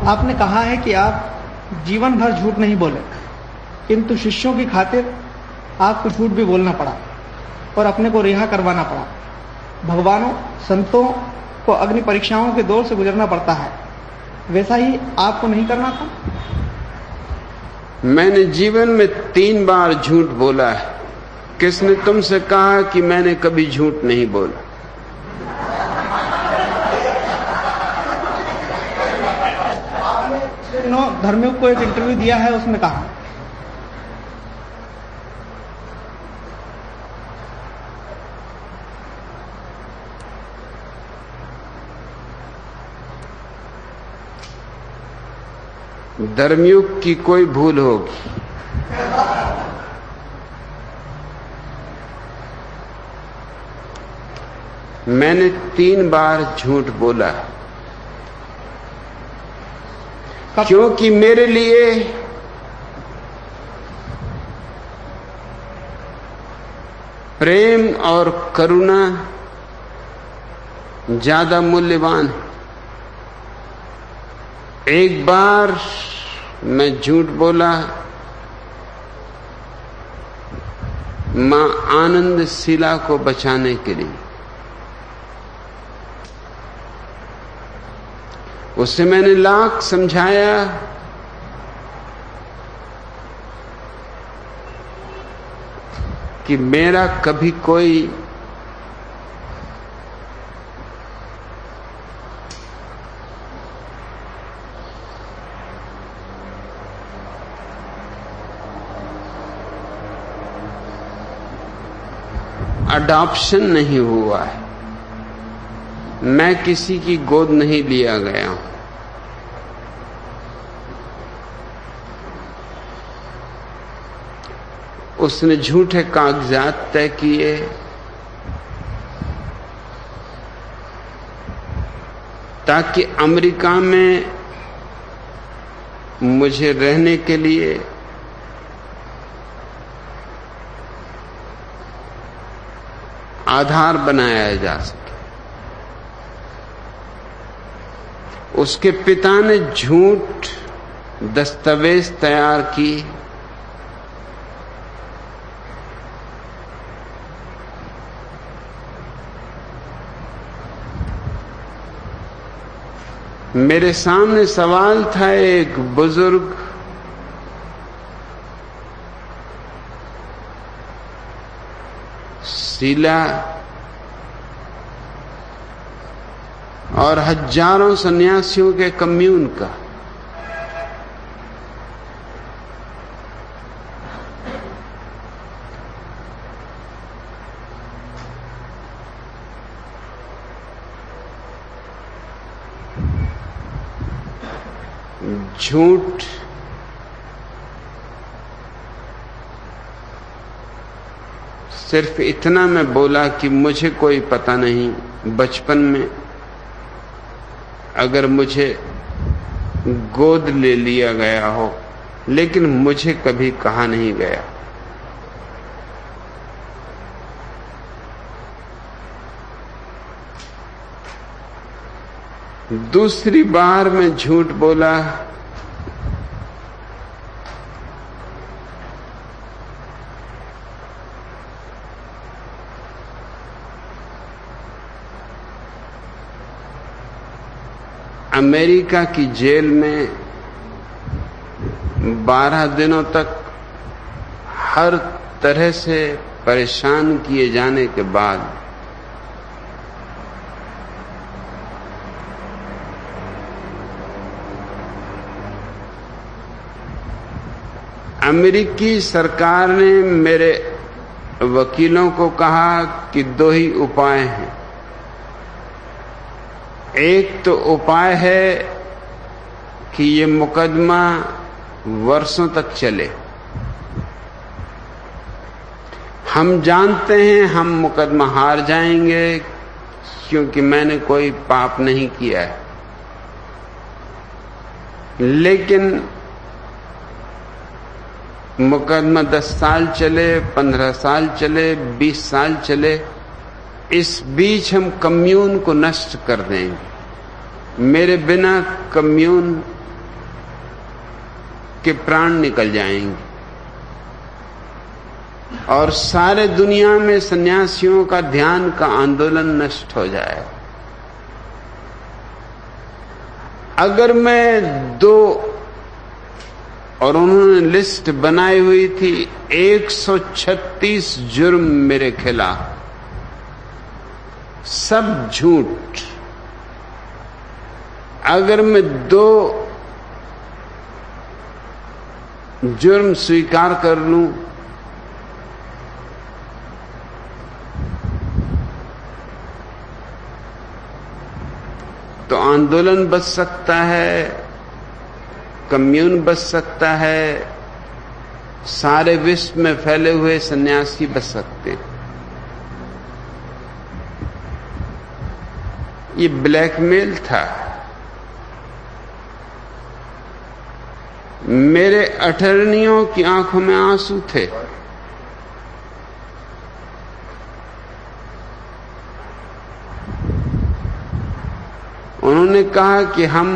आपने कहा है कि आप जीवन भर झूठ नहीं बोले, किंतु शिष्यों की खातिर आपको झूठ भी बोलना पड़ा और अपने को रिहा करवाना पड़ा। भगवानों, संतों को अग्नि परीक्षाओं के दौर से गुजरना पड़ता है, वैसा ही आपको नहीं करना था? मैंने जीवन में 3 बार झूठ बोला है। किसने तुमसे कहा कि मैंने कभी झूठ नहीं बोला? धर्मयुग को एक इंटरव्यू दिया है, उसमें कहा धर्मयुग की कोई भूल होगी। मैंने 3 बार झूठ बोला, क्योंकि मेरे लिए प्रेम और करुणा ज्यादा मूल्यवान है। एक बार मैं झूठ बोला मां आनंद शिला को बचाने के लिए। उससे मैंने लाख समझाया कि मेरा कभी कोई अडॉप्शन नहीं हुआ है, मैं किसी की गोद नहीं लिया गया हूं। उसने झूठे कागजात तय किए, ताकि अमेरिका में मुझे रहने के लिए आधार बनाया जा सके। उसके पिता ने झूठ दस्तावेज तैयार की, मेरे सामने सवाल था। एक बुजुर्ग शीला और हजारों सन्यासियों के कम्यून का, झूठ सिर्फ इतना मैं बोला कि मुझे कोई पता नहीं, बचपन में अगर मुझे गोद ले लिया गया हो, लेकिन मुझे कभी कहा नहीं गया। दूसरी बार मैं झूठ बोला अमेरिका की जेल में 12 दिनों तक हर तरह से परेशान किए जाने के बाद अमेरिकी सरकार ने मेरे वकीलों को कहा कि 2 ही उपाय हैं। एक तो उपाय है कि ये मुकदमा वर्षों तक चले। हम जानते हैं हम मुकदमा हार जाएंगे, क्योंकि मैंने कोई पाप नहीं किया है। लेकिन मुकदमा 10 साल चले, 15 साल चले, 20 साल चले, इस बीच हम कम्यून को नष्ट कर देंगे। मेरे बिना कम्यून के प्राण निकल जाएंगे और सारे दुनिया में सन्यासियों का ध्यान का आंदोलन नष्ट हो जाएगा। अगर मैं दो, और उन्होंने लिस्ट बनाई हुई थी 136 जुर्म मेरे खिलाफ, सब झूठ। अगर मैं दो जुर्म स्वीकार कर लूं तो आंदोलन बच सकता है, कम्यून बच सकता है, सारे विश्व में फैले हुए सन्यासी बच सकते हैं। ये ब्लैकमेल था। मेरे अटर्नियों की आंखों में आंसू थे। उन्होंने कहा कि हम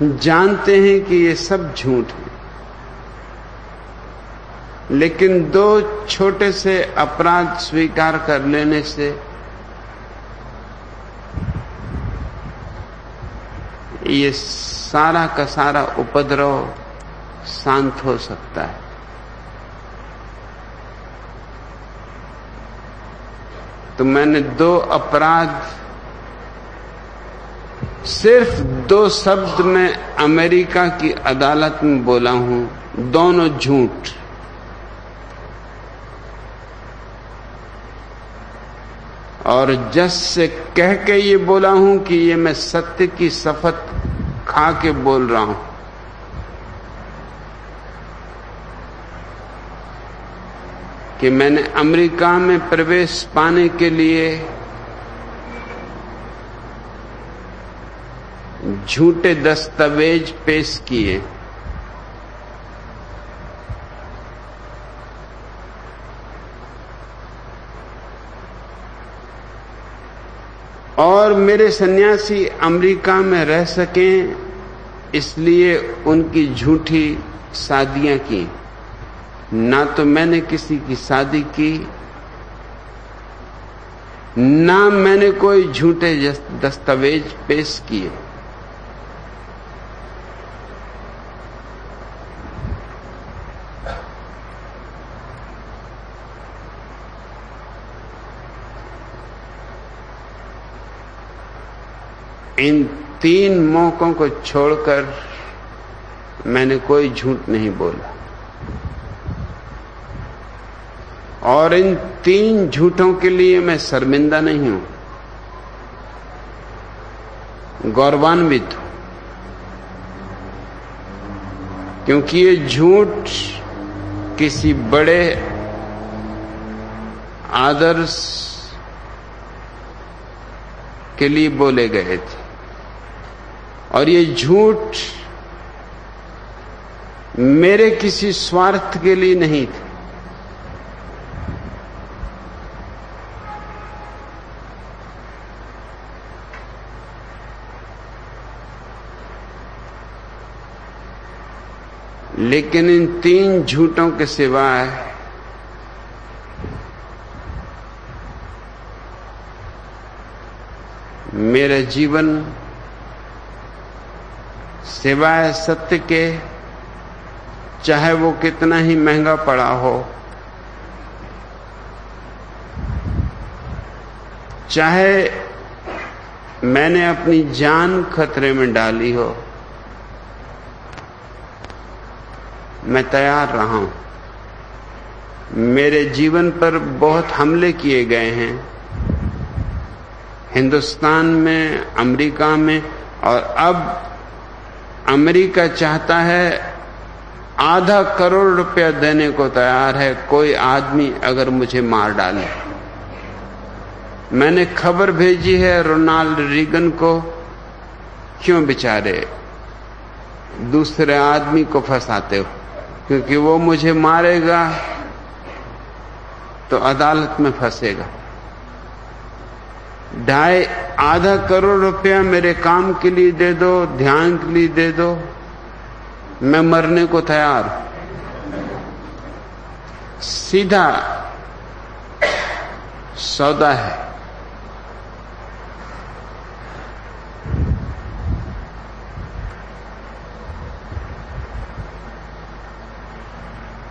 जानते हैं कि ये सब झूठ है, लेकिन दो छोटे से अपराध स्वीकार कर लेने से ये सारा का सारा उपद्रव शांत हो सकता है। तो मैंने दो अपराध, सिर्फ दो शब्द में अमेरिका की अदालत में बोला हूं, दोनों झूठ। और जज से कह के ये बोला हूं कि ये मैं सत्य की शपथ खा के बोल रहा हूं कि मैंने अमेरिका में प्रवेश पाने के लिए झूठे दस्तावेज पेश किए। और मेरे सन्यासी अमेरिका में रह सकें इसलिए उनकी झूठी शादियां की। ना तो मैंने किसी की शादी की, ना मैंने कोई झूठे दस्तावेज पेश किए। इन तीन मौकों को छोड़कर मैंने कोई झूठ नहीं बोला, और इन तीन झूठों के लिए मैं शर्मिंदा नहीं हूं, गौरवान्वित हूं। क्योंकि ये झूठ किसी बड़े आदर्श के लिए बोले गए थे, और ये झूठ मेरे किसी स्वार्थ के लिए नहीं थे। लेकिन इन तीन झूठों के सिवाय मेरा जीवन सिवाय सत्य के, चाहे वो कितना ही महंगा पड़ा हो, चाहे मैंने अपनी जान खतरे में डाली हो, मैं तैयार रहा हूं। मेरे जीवन पर बहुत हमले किए गए हैं, हिंदुस्तान में, अमेरिका में, और अब अमेरिका चाहता है ₹1.5 करोड़ देने को तैयार है कोई आदमी अगर मुझे मार डाले। मैंने खबर भेजी है रोनाल्ड रीगन को, क्यों बेचारे दूसरे आदमी को फंसाते हो, क्योंकि वो मुझे मारेगा तो अदालत में फंसेगा। ₹2.5 करोड़ मेरे काम के लिए दे दो, ध्यान के लिए दे दो, मैं मरने को तैयार हूं। सीधा सौदा है।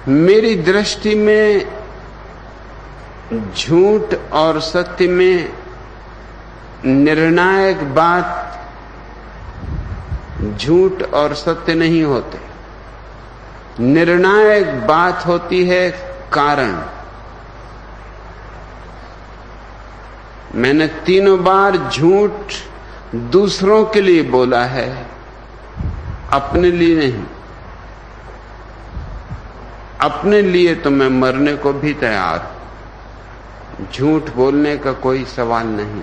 मेरी दृष्टि में झूठ और सत्य में निर्णायक बात झूठ और सत्य नहीं होते। निर्णायक बात होती है कारण। मैंने 3 बार झूठ दूसरों के लिए बोला है, अपने लिए नहीं। अपने लिए तो मैं मरने को भी तैयार हूं। झूठ बोलने का कोई सवाल नहीं।